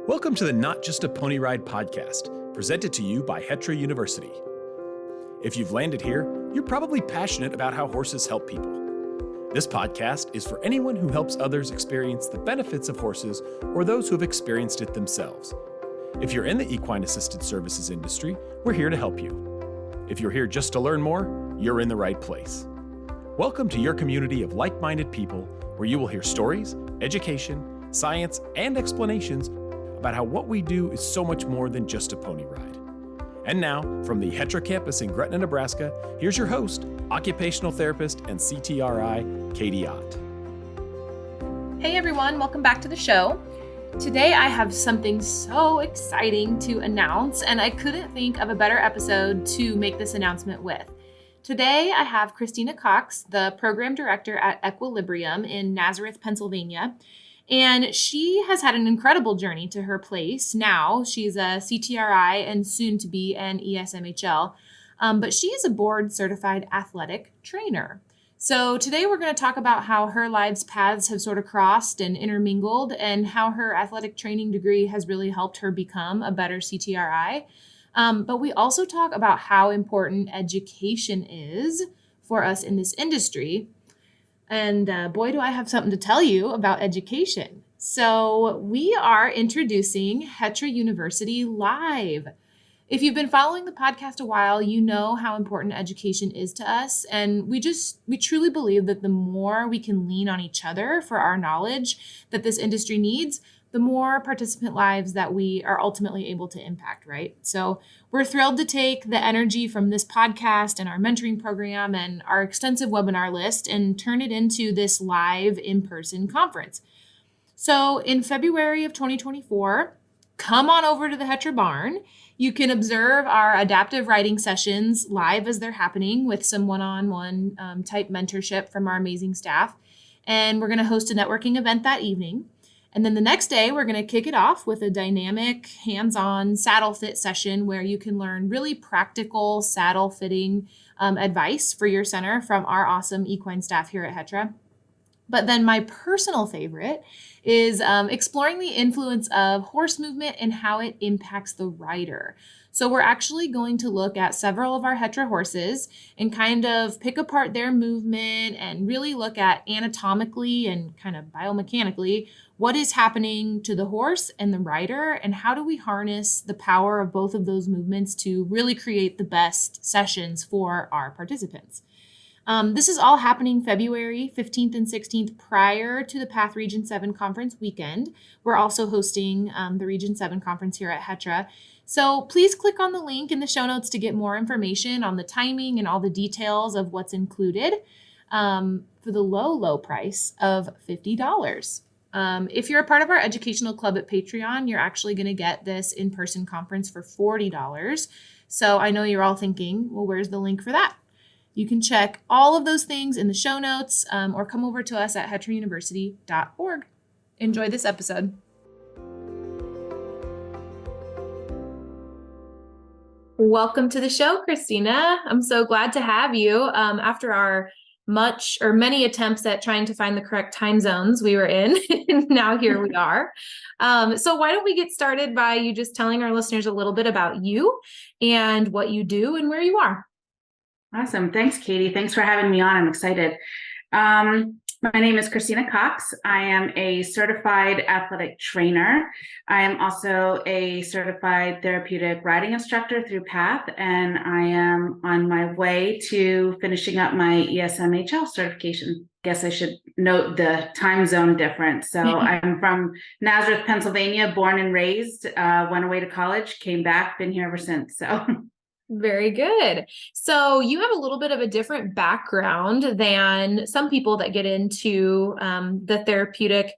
Welcome to the Not Just a Pony Ride podcast, presented to you by Hetra University. If you've landed here, you're probably passionate about how horses help people. This podcast is for anyone who helps others experience the benefits of horses or those who have experienced it themselves. If you're in the equine assisted services industry, we're here to help you. If you're here just to learn more, you're in the right place. Welcome to your community of like-minded people where you will hear stories, education, science, and explanations about how what we do is so much more than just a pony ride. And now, from the Hetra campus in Gretna, Nebraska, here's your host, occupational therapist and CTRI, Katie Ott. Hey everyone, welcome back to the show. Today I have something so exciting to announce, and I couldn't think of a better episode to make this announcement with. Today I have Christina Cox, the program director at Equilibrium in Nazareth, Pennsylvania. And she has had an incredible journey to her place. Now she's a CTRI and soon to be an ESMHL, but she is a board certified athletic trainer. So today we're going to talk about how her life's paths have sort of crossed and intermingled and how her athletic training degree has really helped her become a better CTRI. But we also talk about how important education is for us in this industry. And boy, do I have something to tell you about education. So we are introducing Hetra University Live. If you've been following the podcast a while, you know how important education is to us. And we truly believe that the more we can lean on each other for our knowledge that this industry needs, the more participant lives that we are ultimately able to impact, right? So we're thrilled to take the energy from this podcast and our mentoring program and our extensive webinar list and turn it into this live in-person conference. So in February of 2024, come on over to the Hetra Barn. You can observe our adaptive riding sessions live as they're happening with some one-on-one type mentorship from our amazing staff. And we're going to host a networking event that evening. And then the next day, we're going to kick it off with a dynamic, hands-on saddle fit session where you can learn really practical saddle fitting advice for your center from our awesome equine staff here at Hetra. But then my personal favorite is exploring the influence of horse movement and how it impacts the rider. So we're actually going to look at several of our Hetra horses and kind of pick apart their movement and really look at anatomically and kind of biomechanically what is happening to the horse and the rider, and how do we harness the power of both of those movements to really create the best sessions for our participants. This is all happening February 15th and 16th prior to the PATH Region 7 conference weekend. We're also hosting the Region 7 conference here at Hetra. So please click on the link in the show notes to get more information on the timing and all the details of what's included for the low price of $50. If you're a part of our educational club at Patreon, you're actually going to get this in-person conference for $40. So I know you're all thinking, well, where's the link for that? You can check all of those things in the show notes or come over to us at hetrauniversity.org. Enjoy this episode. Welcome to the show, Christina. I'm so glad to have you. After our many attempts at trying to find the correct time zones we were in, and now here we are. So why don't we get started by you just telling our listeners a little bit about you and what you do and where you are. Awesome. Thanks, Katie. Thanks for having me on. I'm excited. My name is Christina Cox. I am a certified athletic trainer. I am also a certified therapeutic riding instructor through PATH, and I am on my way to finishing up my ESMHL certification. Guess I should note the time zone difference. So I'm from Nazareth, Pennsylvania, born and raised, went away to college, came back, been here ever since. So very good. So you have a little bit of a different background than some people that get into the therapeutic,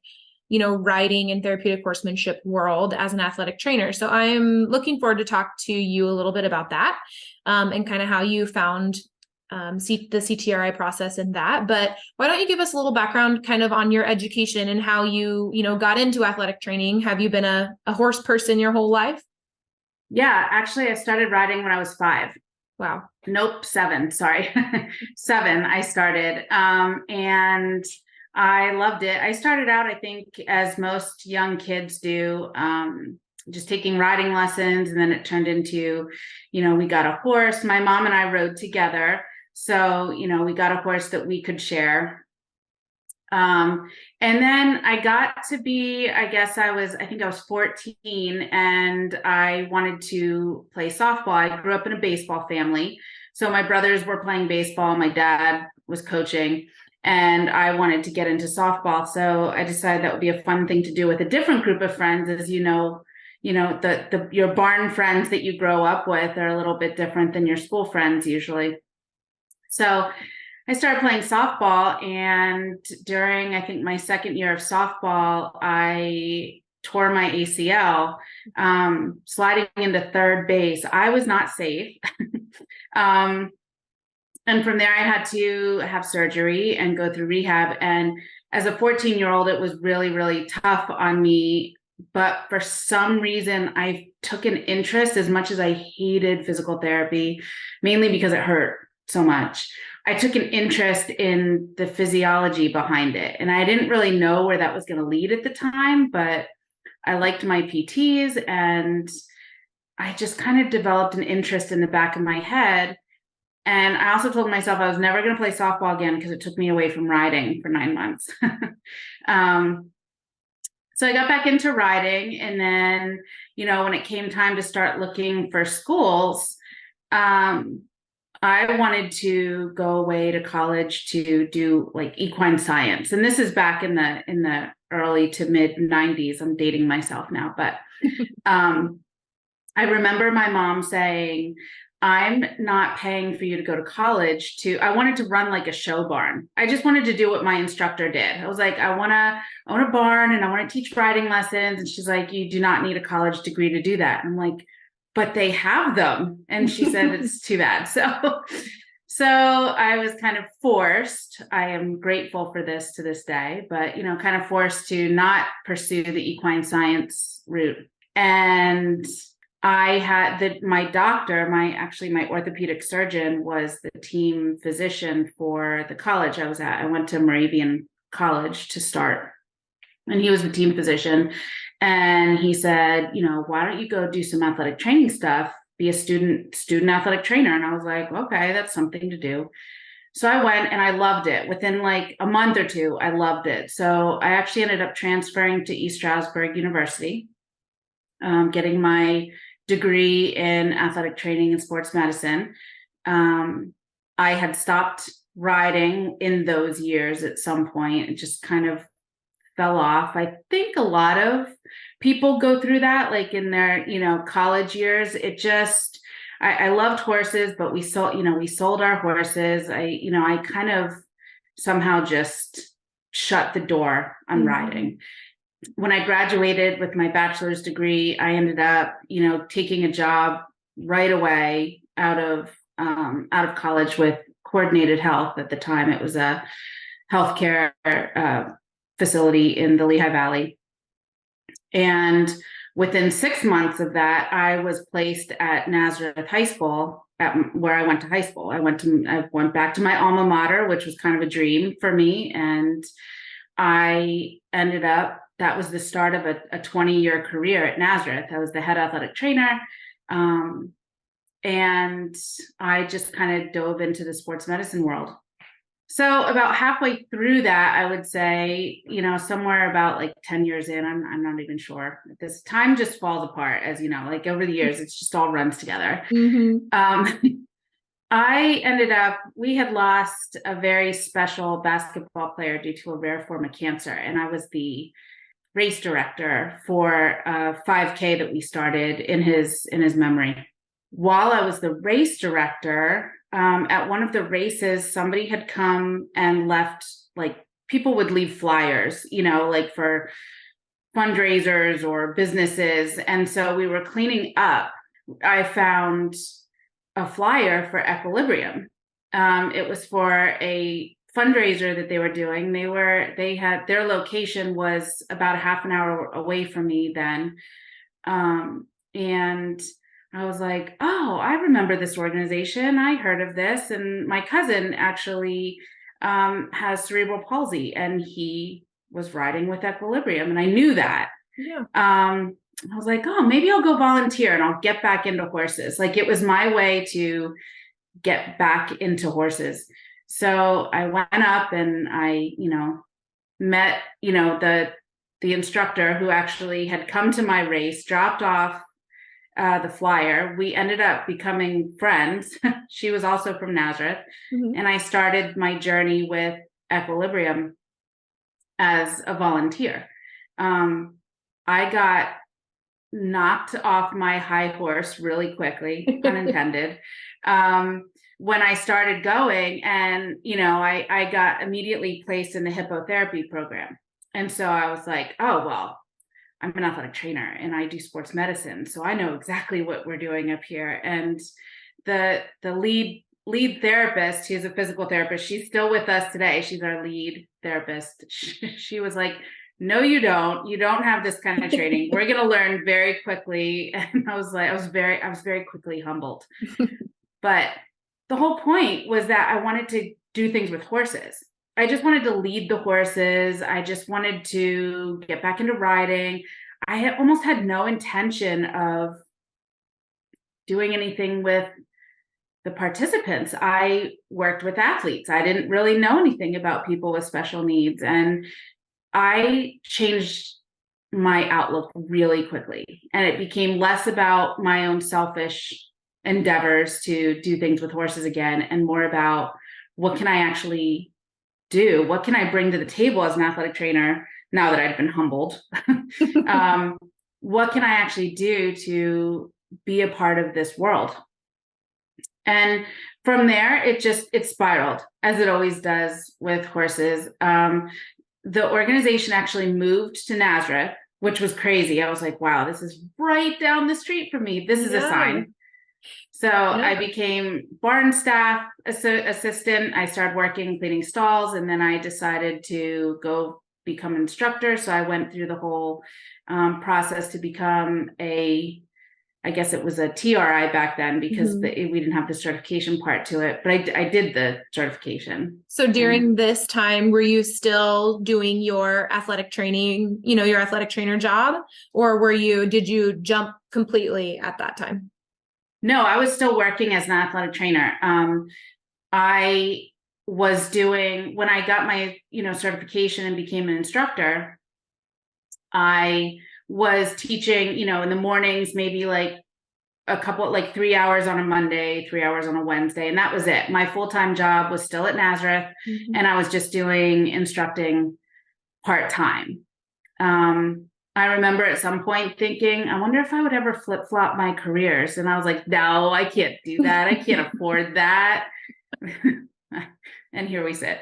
riding and therapeutic horsemanship world as an athletic trainer. So I'm looking forward to talk to you a little bit about that and kind of how you found the CTRI process in that. But why don't you give us a little background kind of on your education and how you, got into athletic training? Have you been a horse person your whole life? Yeah, actually, I started riding when I was 5. Wow. Nope, 7. Sorry. 7, I started. And I loved it. I started out, I think, as most young kids do, just taking riding lessons. And then it turned into, we got a horse. My mom and I rode together. So, we got a horse that we could share. And then I got to be, I think I was 14 and I wanted to play softball. I grew up in a baseball family. So my brothers were playing baseball. My dad was coaching and I wanted to get into softball. So I decided that would be a fun thing to do with a different group of friends. As your barn friends that you grow up with are a little bit different than your school friends usually. So I started playing softball, and during, I think, my second year of softball, I tore my ACL, sliding into third base. I was not safe. And from there, I had to have surgery and go through rehab. And as a 14-year-old, it was really, really tough on me. But for some reason, I took an interest, as much as I hated physical therapy, mainly because it hurt so much. I took an interest in the physiology behind it. And I didn't really know where that was going to lead at the time, but I liked my PTs and I just kind of developed an interest in the back of my head. And I also told myself I was never going to play softball again because it took me away from riding for 9 months. So I got back into riding. And then, when it came time to start looking for schools, I wanted to go away to college to do like equine science. And this is back in the early to mid 90s. I'm dating myself now, but I remember my mom saying, I'm not paying for you to go to college I wanted to run like a show barn. I just wanted to do what my instructor did. I was like, I want to own a barn and I want to teach riding lessons. And she's like, you do not need a college degree to do that. And I'm like, but they have them. And she said, it's too bad. So I was kind of forced. I am grateful for this to this day, but, kind of forced to not pursue the equine science route. And I had my doctor, my orthopedic surgeon was the team physician for the college I was at. I went to Moravian College to start, and he was the team physician. And he said, why don't you go do some athletic training stuff, be a student athletic trainer? And I was like, okay, that's something to do. So I went and I loved it. Within like a month or two, I loved it. So I actually ended up transferring to East Stroudsburg University, getting my degree in athletic training and sports medicine. I had stopped riding in those years at some point. It just kind of fell off. I think a lot of people go through that, like in their, college years. I loved horses, but we sold our horses. I kind of somehow just shut the door on riding. When I graduated with my bachelor's degree, I ended up, taking a job right away out of college with Coordinated Health. At the time, it was a healthcare facility in the Lehigh Valley. And within 6 months of that, I was placed at Nazareth High School, where I went to high school. I went back to my alma mater, which was kind of a dream for me. And I ended up, that was the start of a 20-year career at Nazareth. I was the head athletic trainer. And I just kind of dove into the sports medicine world. So about halfway through that, I would say, somewhere about like 10 years in, I'm not even sure. This time just falls apart, as you know, like over the years, it's just all runs together. We had lost a very special basketball player due to a rare form of cancer. And I was the race director for a 5K that we started in his memory. While I was the race director, at one of the races, somebody had come and left, like people would leave flyers, like for fundraisers or businesses. And so we were cleaning up. I found a flyer for Equilibrium. It was for a fundraiser that they were doing. Their location was about a half an hour away from me then. And I was like, oh, I remember this organization. I heard of this. And my cousin actually has cerebral palsy, and he was riding with Equilibrium, and I knew that. Yeah. I was like, oh, maybe I'll go volunteer and I'll get back into horses. Like, it was my way to get back into horses. So I went up and I, met, the instructor who actually had come to my race, dropped off the flyer. We ended up becoming friends. She was also from Nazareth. Mm-hmm. And I started my journey with Equilibrium as a volunteer. I got knocked off my high horse really quickly, pun intended, when I started going. And, I got immediately placed in the hippotherapy program. And so I was like, oh, well, I'm an athletic trainer and I do sports medicine, so I know exactly what we're doing up here. And the lead therapist, who's a physical therapist, she's still with us today. She's our lead therapist. She was like, no, you don't. You don't have this kind of training. We're going to learn very quickly. And I was very quickly humbled. But the whole point was that I wanted to do things with horses. I just wanted to lead the horses. I just wanted to get back into riding. I had almost had no intention of doing anything with the participants. I worked with athletes. I didn't really know anything about people with special needs. And I changed my outlook really quickly. And it became less about my own selfish endeavors to do things with horses again, and more about what can I actually do? What can I bring to the table as an athletic trainer now that I've been humbled? What can I actually do to be a part of this world? And from there, it spiraled, as it always does with horses. The organization actually moved to Nazareth, which was crazy. I was like, wow, this is right down the street from me. This is a sign. So I became barn staff assistant. I started working cleaning stalls, and then I decided to go become an instructor. So I went through the whole process to become I guess it was a TRI back then, because we didn't have the certification part to it, but I did the certification. So during this time, were you still doing your athletic training, your athletic trainer job, or did you jump completely at that time? No, I was still working as an athletic trainer. I was doing, when I got my, certification and became an instructor, I was teaching, in the mornings, maybe like 3 hours on a Monday, 3 hours on a Wednesday. And that was it. My full-time job was still at Nazareth, and I was just doing instructing part-time. I remember at some point thinking, I wonder if I would ever flip-flop my careers. And I was like, no, I can't do that. I can't afford that. And here we sit.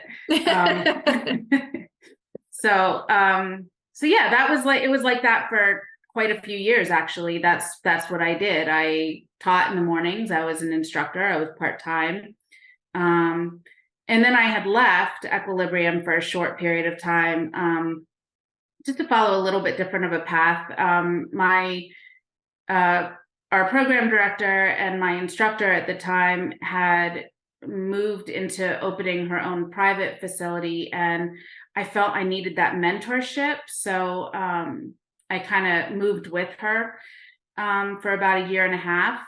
So yeah, it was like that for quite a few years, actually. That's what I did. I taught in the mornings. I was an instructor. I was part-time. And then I had left Equilibrium for a short period of time, just to follow a little bit different of a path. Our program director and my instructor at the time had moved into opening her own private facility, and I felt I needed that mentorship. So I kind of moved with her for about a year and a half.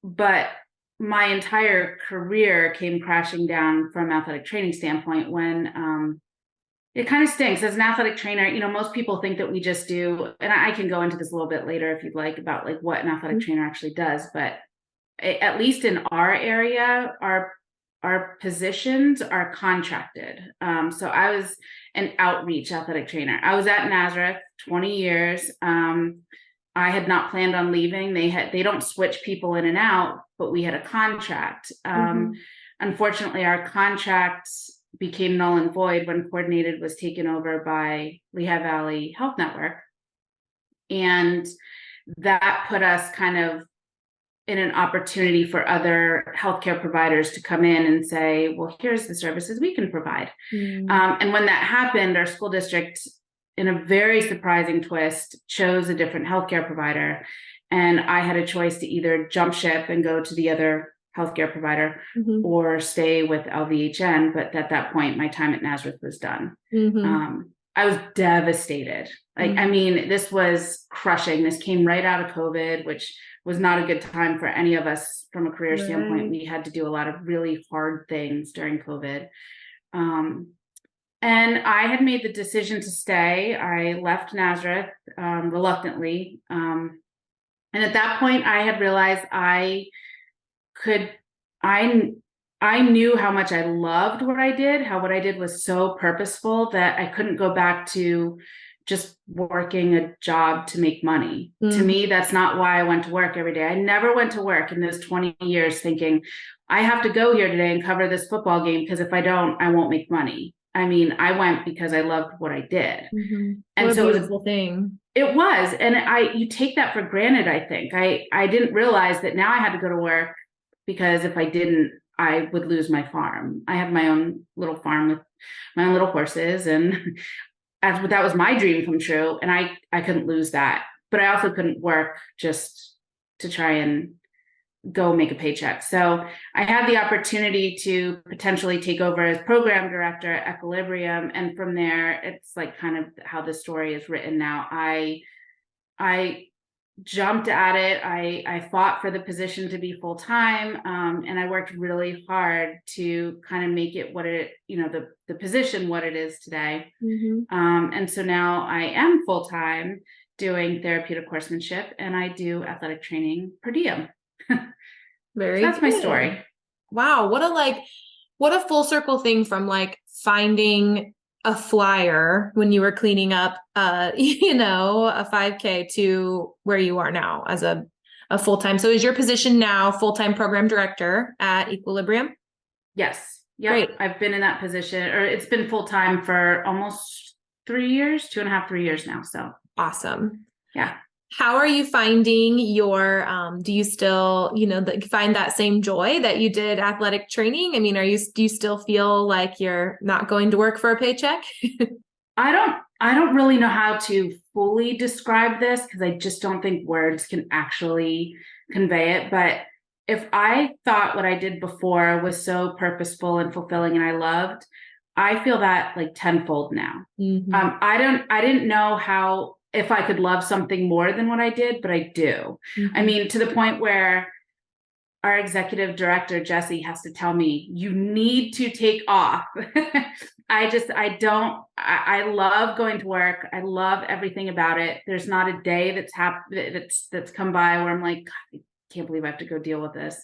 But my entire career came crashing down from an athletic training standpoint when it kind of stinks as an athletic trainer. Most people think that we just do, and I can go into this a little bit later if you'd like, about like what an athletic trainer actually does. But at least in our area, our positions are contracted. So I was an outreach athletic trainer. I was at Nazareth 20 years. I had not planned on leaving. They don't switch people in and out, but we had a contract. Unfortunately, our contract became null and void when Coordinated was taken over by Lehigh Valley Health Network. And that put us kind of in an opportunity for other healthcare providers to come in and say, well, here's the services we can provide. And when that happened, our school district, in a very surprising twist, chose a different healthcare provider. And I had a choice to either jump ship and go to the other healthcare provider Mm-hmm. or stay with LVHN. But at that point, my time at Nazareth was done. Mm-hmm. I was devastated. Like, I mean, this was crushing. This came right out of COVID, which was not a good time for any of us from a career standpoint. We had to do a lot of really hard things during COVID. And I had made the decision to stay. I left Nazareth reluctantly. And at that point, I had realized I knew how much I loved what I did, how what I did was so purposeful that I couldn't go back to just working a job to make money. To me, that's not why I went to work every day. I never went to work in those 20 years thinking, I have to go here today and cover this football game because if I don't, I won't make money. I mean, I went because I loved what I did. And what so a beautiful thing. It was. And you take that for granted, I think. I didn't realize that now I had to go to work because if I didn't, I would lose my farm. I have my own little farm with my own little horses. And that was my dream come true. And I couldn't lose that. But I also couldn't work just to try and go make a paycheck. So I had the opportunity to potentially take over as program director at Equilibrium. And from there, it's like kind of how the story is written now. I jumped at it. I fought for the position to be full time. And I worked really hard to kind of make it what it, the position, what it is today. And so now I am full time doing therapeutic horsemanship and I do athletic training per diem. Very so that's good. my story. Wow. What a full circle thing from like finding a flyer when you were cleaning up, a 5K to where you are now as a full-time. So is your position now full-time program director at Equilibrium? Yes. Yep. Great. I've been in that position, or it's been full-time for almost 3 years, 2.5, 3 years now. So awesome. Yeah. How are you finding your, do you still, find that same joy that you did athletic training? I mean, do you still feel like you're not going to work for a paycheck? I don't really know how to fully describe this because I just don't think words can actually convey it. But if I thought what I did before was so purposeful and fulfilling and I loved, I feel that like tenfold now. I didn't know if I could love something more than what I did, but I do. I mean, to the point where our executive director, Jesse, has to tell me, you need to take off. I love going to work. I love everything about it. There's not a day that's come by where I'm like, God, I can't believe I have to go deal with this.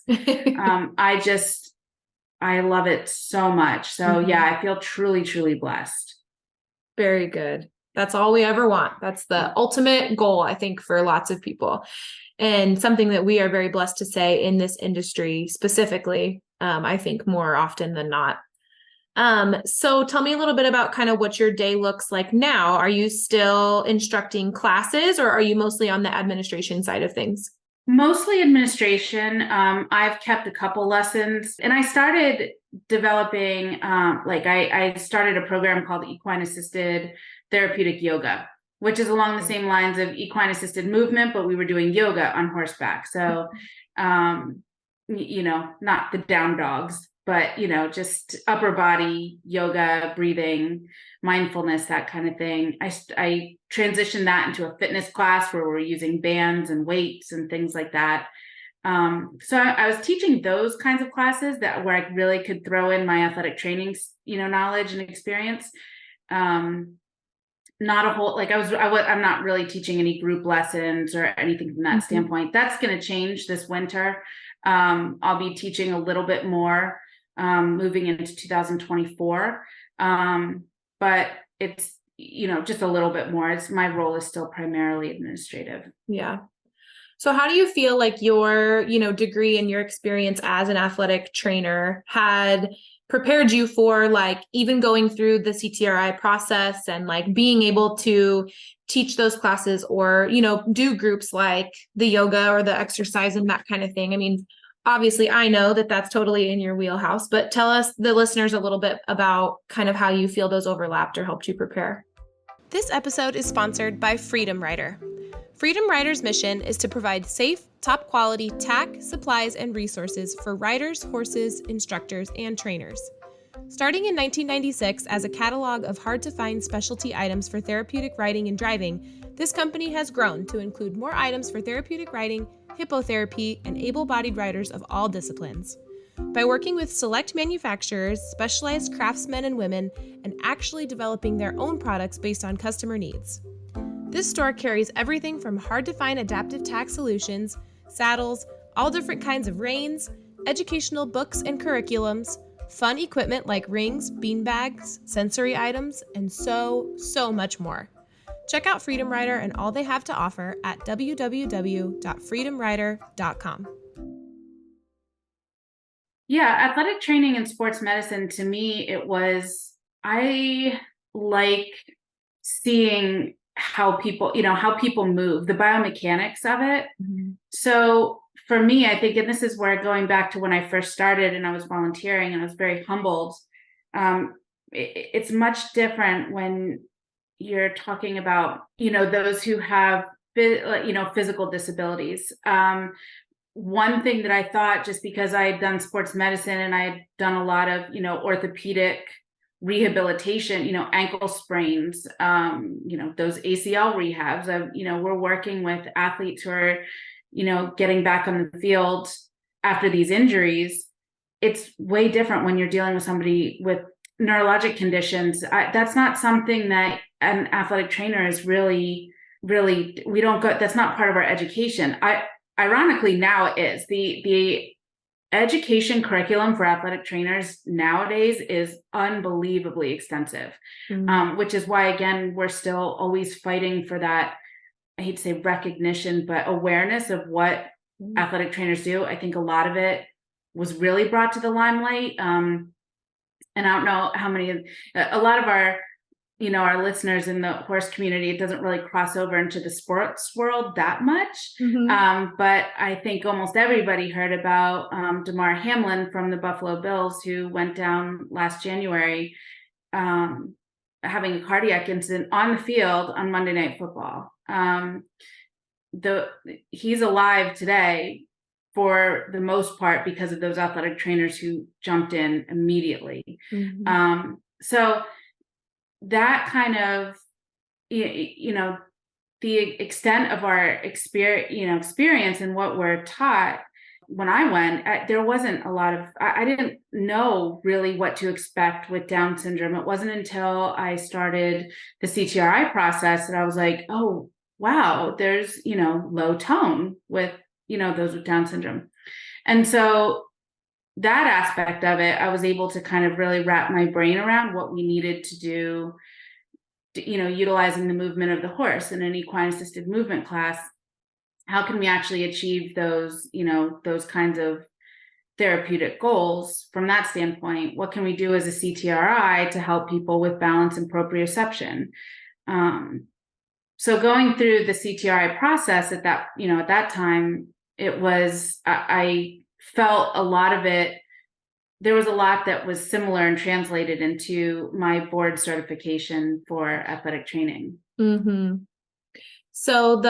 I love it so much. So yeah, I feel truly, truly blessed. Very good. That's all we ever want. That's the ultimate goal, I think, for lots of people. And something that we are very blessed to say in this industry specifically, I think more often than not. So tell me a little bit about kind of what your day looks like now. Are you still instructing classes or are you mostly on the administration side of things? Mostly administration. I've kept a couple lessons and I started developing, I started a program called Equine Assisted Therapeutic Yoga, which is along the same lines of equine assisted movement, but we were doing yoga on horseback. So, not the down dogs, but, just upper body yoga, breathing, mindfulness, that kind of thing. I transitioned that into a fitness class where we're using bands and weights and things like that. So I was teaching those kinds of classes where I really could throw in my athletic training, knowledge and experience. Not a whole, I'm not really teaching any group lessons or anything from that standpoint. That's going to change this winter. I'll be teaching a little bit more, moving into 2024. But it's, just a little bit more. My role is still primarily administrative. Yeah. So how do you feel like your, degree and your experience as an athletic trainer had prepared you for like even going through the CTRI process and like being able to teach those classes or, do groups like the yoga or the exercise and that kind of thing? I mean, obviously I know that that's totally in your wheelhouse, but tell us, the listeners, a little bit about kind of how you feel those overlapped or helped you prepare. This episode is sponsored by Freedom Writer. Freedom Riders' mission is to provide safe, top-quality tack, supplies, and resources for riders, horses, instructors, and trainers. Starting in 1996 as a catalog of hard-to-find specialty items for therapeutic riding and driving, this company has grown to include more items for therapeutic riding, hippotherapy, and able-bodied riders of all disciplines. By working with select manufacturers, specialized craftsmen and women, and actually developing their own products based on customer needs. This store carries everything from hard-to-find adaptive tack solutions, saddles, all different kinds of reins, educational books and curriculums, fun equipment like rings, beanbags, sensory items, and so much more. Check out Freedom Rider and all they have to offer at www.freedomrider.com. Yeah, athletic training and sports medicine, to me, I like seeing how people move, the biomechanics of it. Mm-hmm. So for me, I think, and this is where, going back to when I first started and I was volunteering and I was very humbled, it's much different when you're talking about, those who have, physical disabilities. One thing that I thought, just because I had done sports medicine and I had done a lot of, orthopedic rehabilitation, ankle sprains, those ACL rehabs of, we're working with athletes who are, getting back on the field after these injuries. It's way different when you're dealing with somebody with neurologic conditions. That's not something that an athletic trainer is really, we don't go, that's not part of our education. Ironically, now it is. The education curriculum for athletic trainers nowadays is unbelievably extensive, which is why, again, we're still always fighting for that, I hate to say recognition, but awareness of what athletic trainers do. I think a lot of it was really brought to the limelight. And I don't know how many, a lot of our listeners in the horse community, it doesn't really cross over into the sports world that much. But I think almost everybody heard about Damar Hamlin from the Buffalo Bills, who went down last January, having a cardiac incident on the field on Monday Night Football. He's alive today for the most part because of those athletic trainers who jumped in immediately. So that kind of, the extent of our experience and what we're taught. When I went, there wasn't a lot of, I didn't know really what to expect with Down syndrome. It wasn't until I started the CTRI process that I was like, oh, wow, there's, low tone with, those with Down syndrome. And so that aspect of it, I was able to kind of really wrap my brain around what we needed to do, utilizing the movement of the horse in an equine assisted movement class. How can we actually achieve those, those kinds of therapeutic goals from that standpoint? What can we do as a CTRI to help people with balance and proprioception? So going through the CTRI process at that time, it was, I felt a lot of it, there was a lot that was similar and translated into my board certification for athletic training. So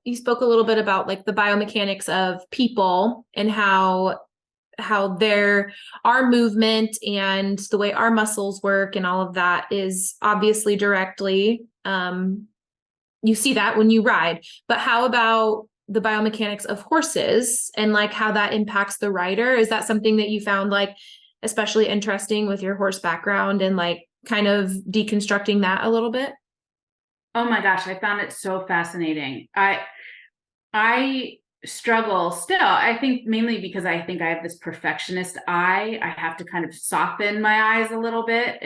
you spoke a little bit about like the biomechanics of people and how our movement and the way our muscles work and all of that is obviously directly, you see that when you ride, but how about the biomechanics of horses and like how that impacts the rider? Is that something that you found like especially interesting with your horse background and like kind of deconstructing that a little bit? Oh my gosh, I found it so fascinating. I struggle still, I think mainly because I think I have this perfectionist eye. I have to kind of soften my eyes a little bit,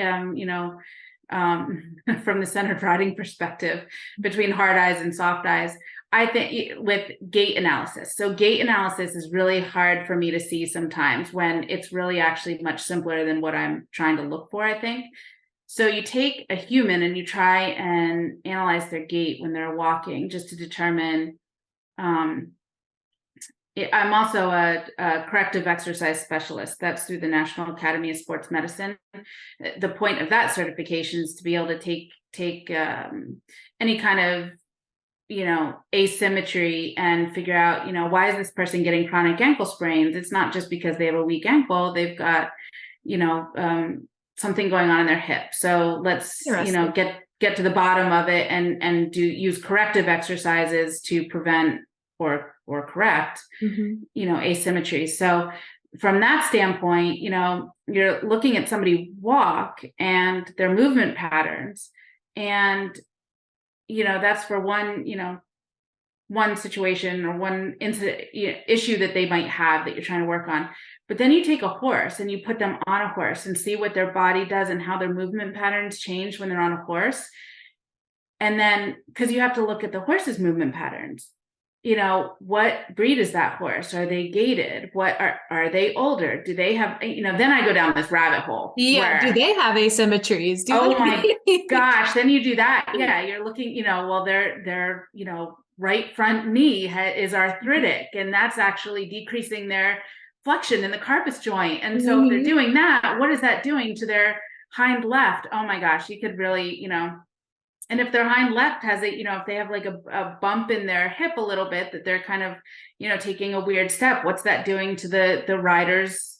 from the centered riding perspective between hard eyes and soft eyes. I think with gait analysis. So gait analysis is really hard for me to see sometimes when it's really actually much simpler than what I'm trying to look for, I think. So you take a human and you try and analyze their gait when they're walking just to determine. I'm also a corrective exercise specialist. That's through the National Academy of Sports Medicine. The point of that certification is to be able to take any kind of asymmetry and figure out, why is this person getting chronic ankle sprains? It's not just because they have a weak ankle. They've got, something going on in their hip. So let's, get to the bottom of it and use corrective exercises to prevent or correct, asymmetry. So from that standpoint, you're looking at somebody walk and their movement patterns, and that's for one situation or one issue that they might have that you're trying to work on. But then you take a horse and you put them on a horse and see what their body does and how their movement patterns change when they're on a horse. And then, because you have to look at the horse's movement patterns, what breed is that horse? Are they gaited? What are they older? Do they have, then I go down this rabbit hole. Yeah. Do they have asymmetries? My gosh. Then you do that. Yeah. You're looking, well, their right front knee is arthritic, and that's actually decreasing their flexion in the carpus joint. And so if they're doing that, what is that doing to their hind left? Oh my gosh, you could really, and if their hind left has if they have like a bump in their hip a little bit, that they're kind of, taking a weird step, what's that doing to the rider's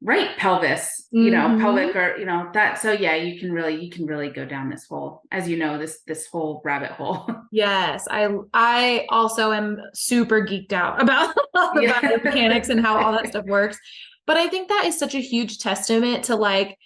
right pelvis, pelvic, or, that. So yeah, you can really go down this hole, as this whole rabbit hole. Yes. I also am super geeked out about the biomechanics and how all that stuff works. But I think that is such a huge testament to like,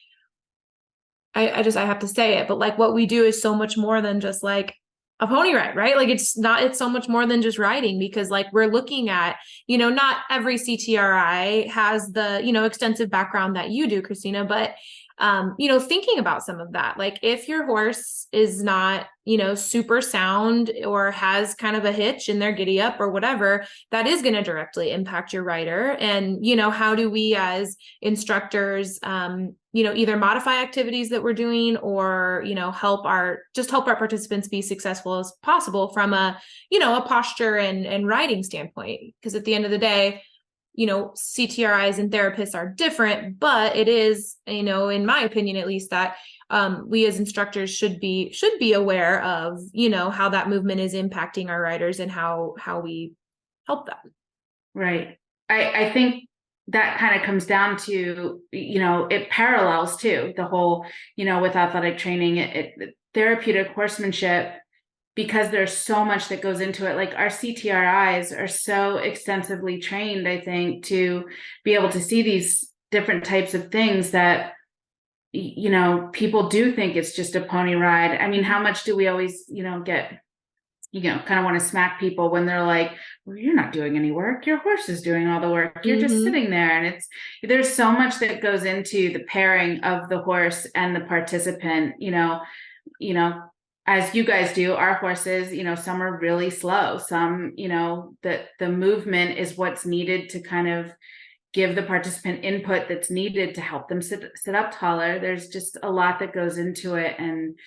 I have to say it, but like what we do is so much more than just like a pony ride, right? Like it's so much more than just riding, because like we're looking at, not every CTRI has the, extensive background that you do, Christina, but thinking about some of that, like if your horse is not, super sound or has kind of a hitch in their giddy up or whatever, that is going to directly impact your rider. And, how do we as instructors, either modify activities that we're doing or, help our participants be successful as possible from a posture and riding standpoint. Because at the end of the day, CTRIs and therapists are different, but it is, in my opinion, at least, that we as instructors should be aware of, how that movement is impacting our riders and how we help them. Right. I think that kind of comes down to, it parallels too, the whole, with athletic training, therapeutic horsemanship, because there's so much that goes into it. Like our CTRIs are so extensively trained, I think, to be able to see these different types of things that, people do think it's just a pony ride. I mean, how much do we always, get, kind of want to smack people when they're like, well, you're not doing any work. Your horse is doing all the work. You're just sitting there. And there's so much that goes into the pairing of the horse and the participant, as you guys do. Our horses, some are really slow. Some, the movement is what's needed to kind of give the participant input that's needed to help them sit up taller. There's just a lot that goes into it. And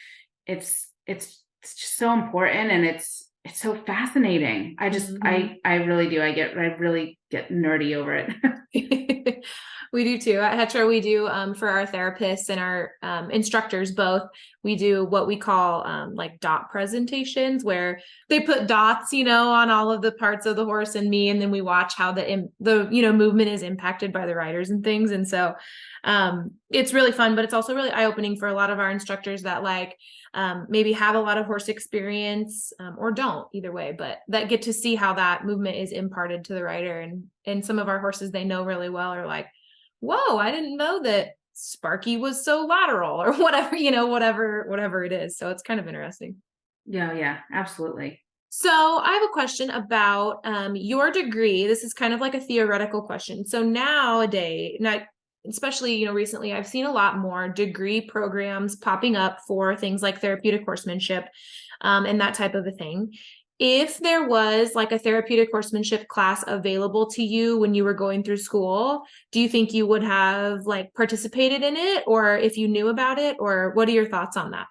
it's just so important. And it's so fascinating. I just, I really do. I really get nerdy over it. We do too. At Hetra, we do, for our therapists and our instructors both, we do what we call like dot presentations, where they put dots, on all of the parts of the horse and me, and then we watch how the movement is impacted by the riders and things. And so it's really fun, but it's also really eye-opening for a lot of our instructors that like maybe have a lot of horse experience or don't, either way, but that get to see how that movement is imparted to the rider. And some of our horses they know really well are like, whoa, I didn't know that Sparky was so lateral, or whatever, whatever it is. So it's kind of interesting. Yeah, absolutely. So I have a question about your degree. This is kind of like a theoretical question. So nowadays, especially, recently, I've seen a lot more degree programs popping up for things like therapeutic horsemanship and that type of a thing. If there was like a therapeutic horsemanship class available to you when you were going through school, do you think you would have like participated in it, or if you knew about it, or what are your thoughts on that?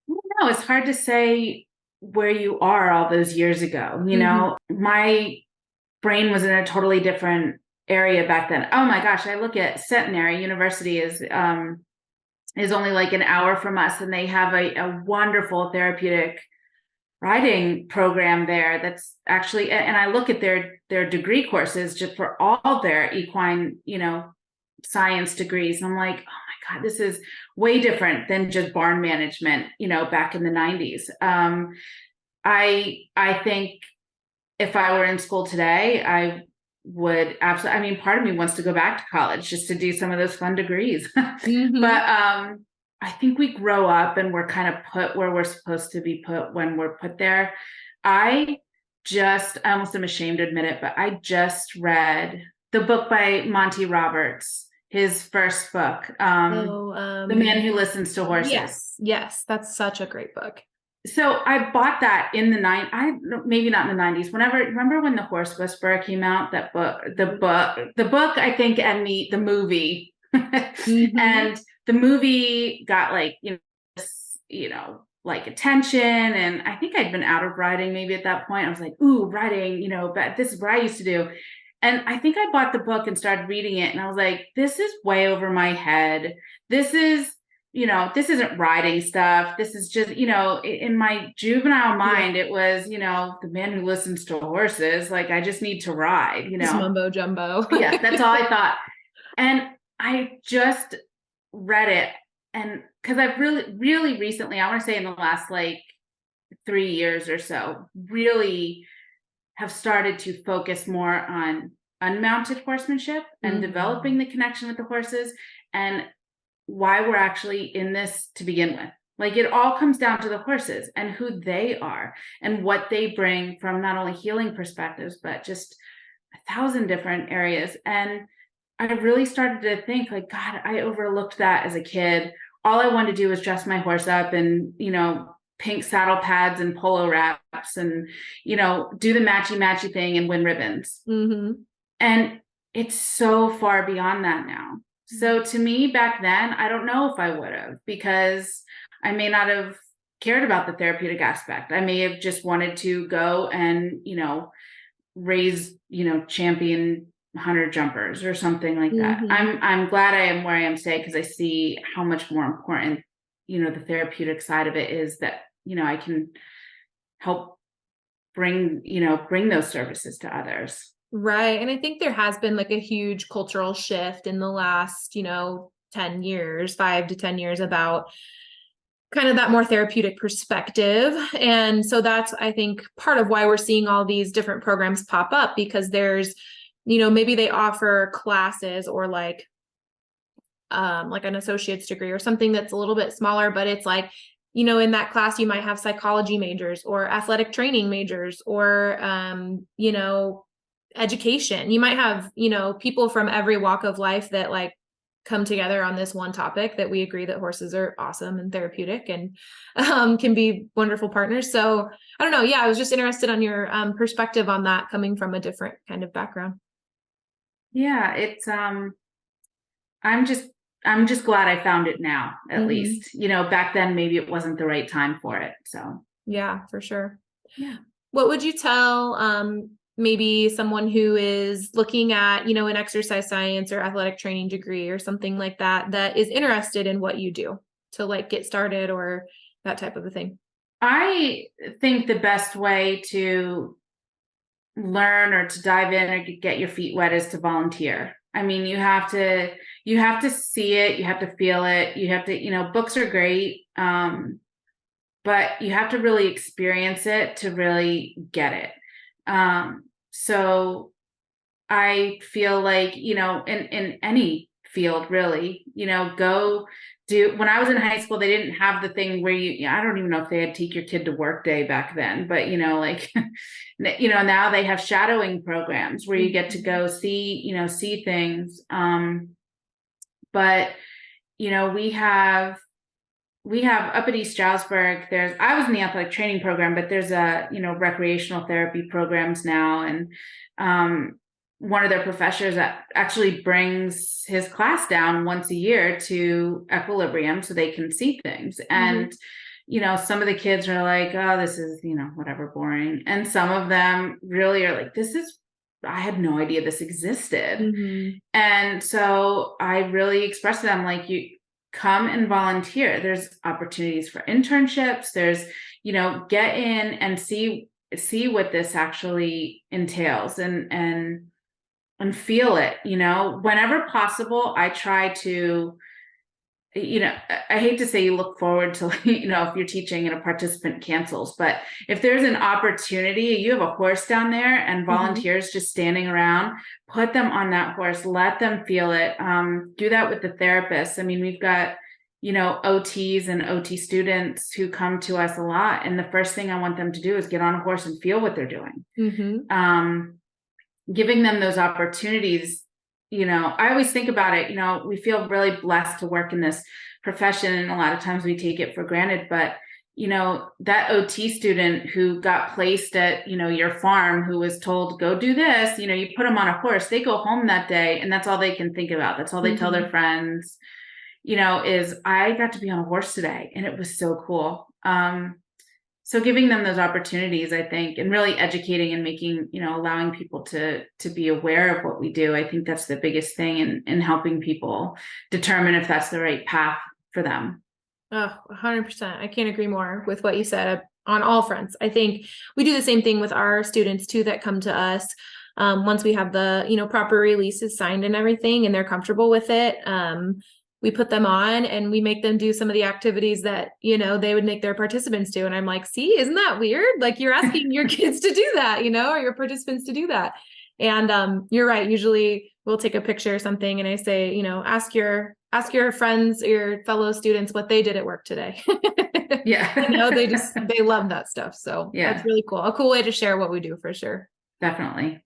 No, it's hard to say where you are all those years ago. My brain was in a totally different area back then. Oh my gosh, I look at Centenary University is only like an hour from us, and they have a wonderful therapeutic riding program there that's actually, and I look at their degree courses just for all their equine, science degrees. And I'm like, oh my God, this is way different than just barn management, back in the 90s. I think if I were in school today, I would absolutely, I mean, part of me wants to go back to college just to do some of those fun degrees. Mm-hmm. But I think we grow up and we're kind of put where we're supposed to be put when we're put there. I almost am ashamed to admit it, but I just read the book by Monty Roberts, his first book, The Man Who Listens to Horses. Yes, that's such a great book. So I bought that in the maybe not in the 90s. Remember when The Horse Whisperer came out? That book, the book, I think, and the movie, Mm-hmm. and the movie got like attention. And I think I'd been out of riding maybe at that point. I was like, ooh, riding, but this is what I used to do. And I think I bought the book and started reading it, and I was like, this is way over my head. This isn't riding stuff. This is just, in my juvenile mind, it was, the man who listens to horses. Like, I just need to ride, Just mumbo jumbo. Yeah, that's all I thought. And I just read it. And because I've really, really recently, I want to say in the last 3 years or so, really have started to focus more on unmounted horsemanship and developing the connection with the horses, and why we're actually in this to begin with. Like, it all comes down to the horses and who they are and what they bring from not only healing perspectives, but just 1,000 different areas. And I really started to think, like, God, I overlooked that as a kid. All I wanted to do was dress my horse up and, pink saddle pads and polo wraps and, do the matchy thing and win ribbons. Mm-hmm. And it's so far beyond that now. So to me back then, I don't know if I would have, because I may not have cared about the therapeutic aspect. I may have just wanted to go and, raise, champion hunter jumpers or something like that. I'm glad I am where I am today, because I see how much more important, the therapeutic side of it is, that, I can help bring those services to others. Right. And I think there has been a huge cultural shift in the last, 10 years, 5 to 10 years, about kind of that more therapeutic perspective. And so that's, I think, part of why we're seeing all these different programs pop up, because there's, maybe they offer classes or like an associate's degree or something that's a little bit smaller, but it's in that class, you might have psychology majors or athletic training majors or, education. You might have, people from every walk of life that come together on this one topic, that we agree that horses are awesome and therapeutic and can be wonderful partners. So I don't know. Yeah, I was just interested on your perspective on that, coming from a different kind of background. Yeah, it's I'm just glad I found it now, at least. Back then maybe it wasn't the right time for it. So yeah, for sure. Yeah. What would you tell maybe someone who is looking at, an exercise science or athletic training degree or something like that, that is interested in what you do to get started or that type of a thing? I think the best way to learn or to dive in or to get your feet wet is to volunteer. I mean, you have to see it, you have to feel it, you have to, books are great, but you have to really experience it to really get it. So I feel like, in any field, really, go do. When I was in high school, they didn't have the thing where I don't even know if they had Take Your Kid to Work Day back then, but now they have shadowing programs where you get to go see things. But we have up at East Stroudsburg, I was in the athletic training program, but there's recreational therapy programs now. And one of their professors that actually brings his class down once a year to Equilibrium so they can see things. And, some of the kids are like, oh, this is, whatever, boring. And some of them really are like, I had no idea this existed. And so I really expressed to them, come and volunteer. There's opportunities for internships. There's, get in and see what this actually entails and feel it. Whenever possible, I try to, I hate to say you look forward to, if you're teaching and a participant cancels, but if there's an opportunity, you have a horse down there and volunteers just standing around, put them on that horse, let them feel it. Do that with the therapists. I mean, we've got, OTs and OT students who come to us a lot. And the first thing I want them to do is get on a horse and feel what they're doing. Giving them those opportunities. I always think about it, we feel really blessed to work in this profession, and a lot of times we take it for granted, but that OT student who got placed at, your farm, who was told, go do this, you put them on a horse, they go home that day and that's all they can think about. That's all they tell their friends, is I got to be on a horse today and it was so cool. So giving them those opportunities, I think, and really educating and making, allowing people to be aware of what we do. I think that's the biggest thing in helping people determine if that's the right path for them. Oh, 100%. I can't agree more with what you said on all fronts. I think we do the same thing with our students too, that come to us. Once we have the, proper releases signed and everything, and they're comfortable with it. We put them on and we make them do some of the activities that, they would make their participants do. And I'm like, see, isn't that weird? Like, you're asking your kids to do that, or your participants to do that. And you're right. Usually we'll take a picture or something and I say, ask your friends, your fellow students what they did at work today. Yeah. they love that stuff. So yeah, that's really cool. A cool way to share what we do, for sure. Definitely.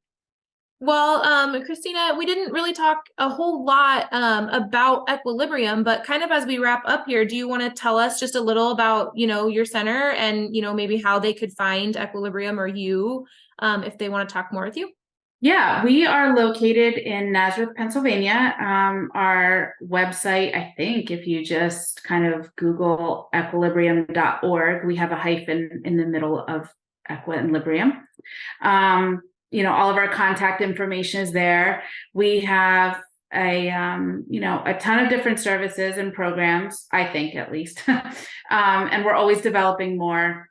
Well, Christina, we didn't really talk a whole lot about Equilibrium, but kind of as we wrap up here, do you want to tell us just a little about, your center and, maybe how they could find Equilibrium or you if they want to talk more with you? Yeah, we are located in Nazareth, Pennsylvania. Our website, I think, if you just kind of Google equilibrium.org, we have a hyphen in the middle of equilibrium. All of our contact information is there. We have a ton of different services and programs, I think, at least. And we're always developing more.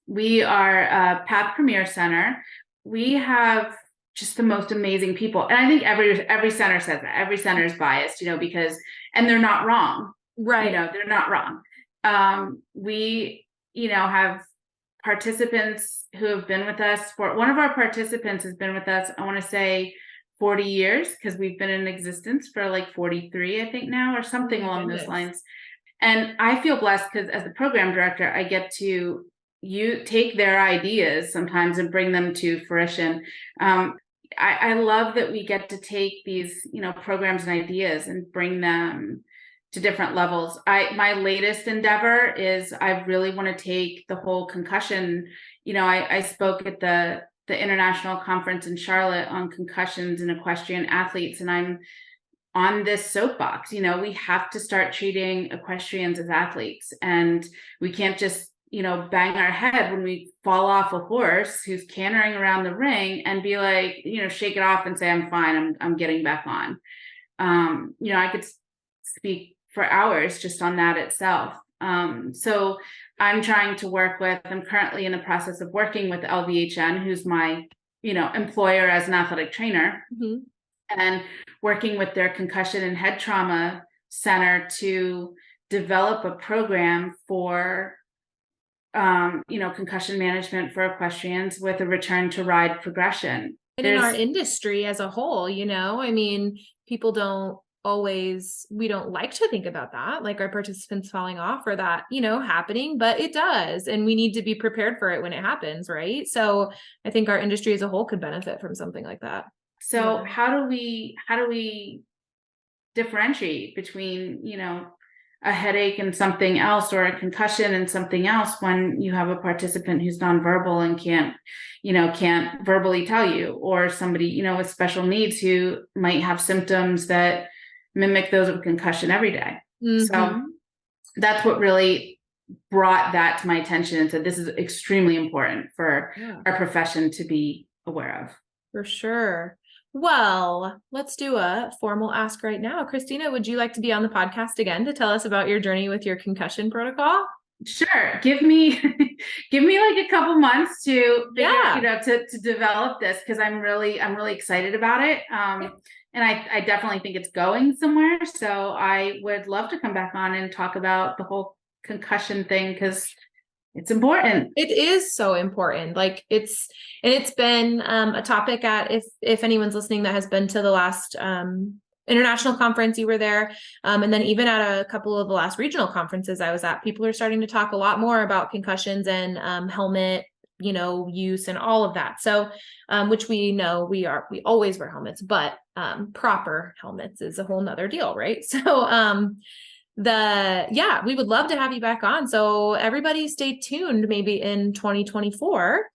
We are a Path Premier Center. We have just the most amazing people. And I think every center says that. Every center is biased, because, and they're not wrong. Right. They're not wrong. We, have participants who have been with us one of our participants has been with us, I want to say 40 years, because we've been in existence for like 43, I think now, or something along those lines. And I feel blessed because as the program director, I get to take their ideas sometimes and bring them to fruition. I love that we get to take these, programs and ideas and bring them to different levels. My latest endeavor is I really want to take the whole concussion. I spoke at the international conference in Charlotte on concussions and equestrian athletes, and I'm on this soapbox. We have to start treating equestrians as athletes, and we can't just bang our head when we fall off a horse who's cantering around the ring and be like, shake it off and say, I'm fine, I'm getting back on. I could speak for hours just on that itself. So I'm trying to I'm currently in the process of working with LVHN, who's my, employer as an athletic trainer, and working with their concussion and head trauma center to develop a program for, concussion management for equestrians with a return to ride progression. And in our industry as a whole, people we don't like to think about that, like our participants falling off or that, happening, but it does. And we need to be prepared for it when it happens. Right. So I think our industry as a whole could benefit from something like that. So how do we differentiate between, a headache and something else, or a concussion and something else, when you have a participant who's nonverbal and can't verbally tell you, or somebody, with special needs who might have symptoms that mimic those of concussion every day. So that's what really brought that to my attention and said, this is extremely important for our profession to be aware of. For sure. Well, let's do a formal ask right now. Christina, would you like to be on the podcast again to tell us about your journey with your concussion protocol? Sure. Give me give me like a couple months to figure, Yeah. to develop this, because I'm really excited about it. And I definitely think it's going somewhere. So I would love to come back on and talk about the whole concussion thing, because it's important. It is so important. Like it's been a topic at, if anyone's listening that has been to the last international conference, you were there. And then even at a couple of the last regional conferences I was at, people are starting to talk a lot more about concussions and helmet, use and all of that. So, which we know we always wear helmets, but proper helmets is a whole nother deal, right? So, we would love to have you back on. So everybody stay tuned. Maybe in 2024,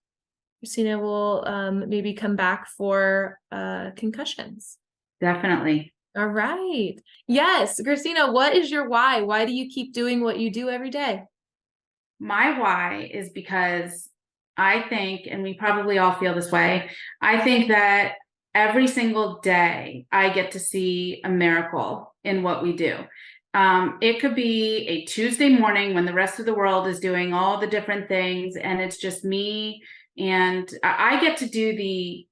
Christina will maybe come back for concussions. Definitely. All right. Yes. Christina, what is your why? Why do you keep doing what you do every day? My why is because I think, and we probably all feel this way, I think that every single day I get to see a miracle in what we do. It could be a Tuesday morning when the rest of the world is doing all the different things, and it's just me. And I get to do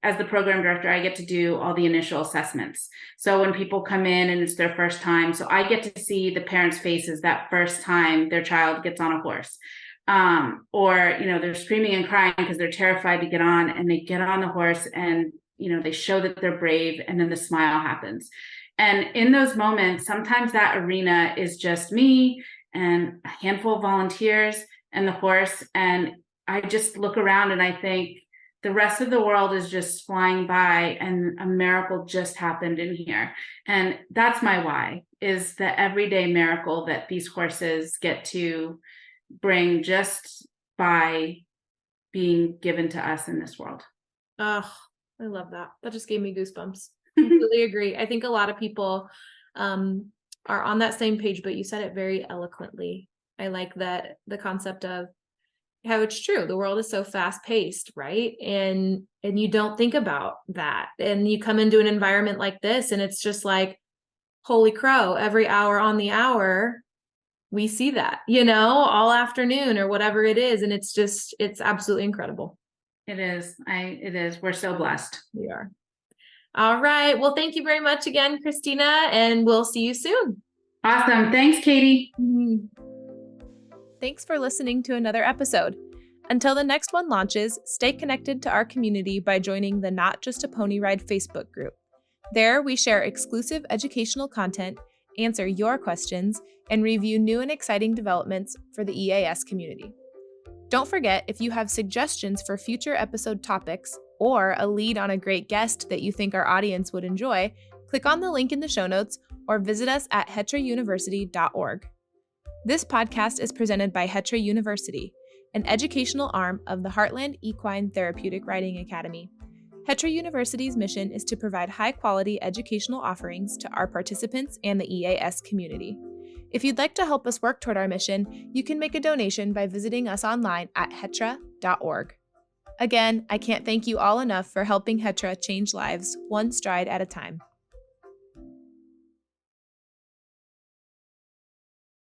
as the program director, I get to do all the initial assessments. So when people come in and it's their first time, so I get to see the parents' faces that first time their child gets on a horse. Or, they're screaming and crying because they're terrified to get on, and they get on the horse and, they show that they're brave, and then the smile happens. And in those moments, sometimes that arena is just me and a handful of volunteers and the horse. And I just look around and I think the rest of the world is just flying by, and a miracle just happened in here. And that's my why, is the everyday miracle that these horses get to bring just by being given to us in this world. Oh, I love that. That just gave me goosebumps. Completely agree. I think a lot of people are on that same page, but you said it very eloquently. I like that, the concept of how it's true. The world is so fast paced, right? And you don't think about that. And you come into an environment like this and it's just like, holy crow, every hour on the hour, we see that, all afternoon or whatever it is. And it's absolutely incredible. It is. It is. We're so blessed. We are. All right. Well, thank you very much again, Christina, and we'll see you soon. Awesome. Thanks, Katie. Thanks for listening to another episode. Until the next one launches, stay connected to our community by joining the Not Just a Pony Ride Facebook group. There, we share exclusive educational content, answer your questions, and review new and exciting developments for the EAS community. Don't forget, if you have suggestions for future episode topics or a lead on a great guest that you think our audience would enjoy, click on the link in the show notes or visit us at hetrauniversity.org. This podcast is presented by Hetra University, an educational arm of the Heartland Equine Therapeutic Riding Academy. Hetra University's mission is to provide high-quality educational offerings to our participants and the EAS community. If you'd like to help us work toward our mission, you can make a donation by visiting us online at hetra.org. Again, I can't thank you all enough for helping Hetra change lives one stride at a time.